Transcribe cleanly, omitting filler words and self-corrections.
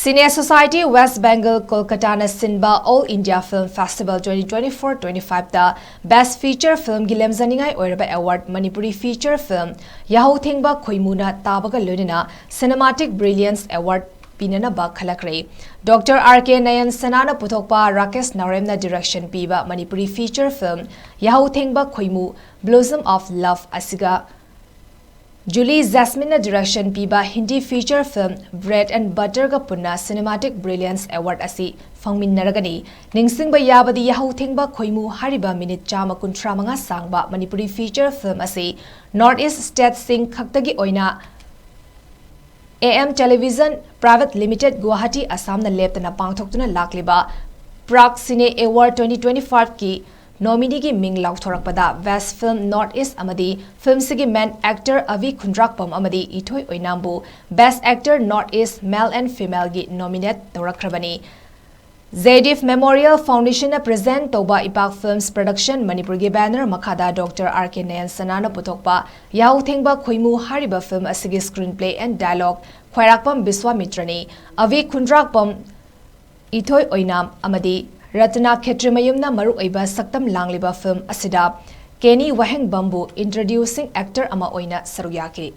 Senior Society West Bengal Kolkata na sinba All India Film Festival 2024-25 da Best Feature Film gi lemzaningai oiraba award Manipuri Feature Film Yahouthengba Khoimu na TABAGA LOINANA Cinematic Brilliance Award Peenanaba Khallakle Dr. R.K. Nayan Sanana Puthokpa Rakesh Naremna direction piba Manipuri Feature Film Yahouthengba Khoimu Blossom of Love asiga Julie Jasmine direction piba Hindi feature film Bread and Butter ga punna Cinematic Brilliance Award asi fangminnaragani ningsingba yabadi Yahouthengba Khoimu hariba minute chama kunthra manga sangba Manipuri feature film asi North East State Sing khaktagi oina AM Television Private Limited Guwahati Assam na leptana pangthoktuna lakliba Prague Cine Award 2025 ki nominee ki ming lauthorakpada West Film North East amadi film sigi main actor Avi Khundrakpam amadi ithoi oinambu Best Actor North East Male and Female gi nominate tawrakrabani ZDF Memorial Foundation na present toba Ipak Films Production Manipur gi banner makhada Dr. R.K. Nayan Sanana Puthokpa Yahouthengba Khoimu hariba film asigi screenplay and dialogue Khwairakpam Biswamitrani Avi Khundrakpam ithoi oinam amadi Ratna Khetrimayumna maru oiba saktam langliba film asida Kenny Waheng Bambu introducing actor ama oina saruyaki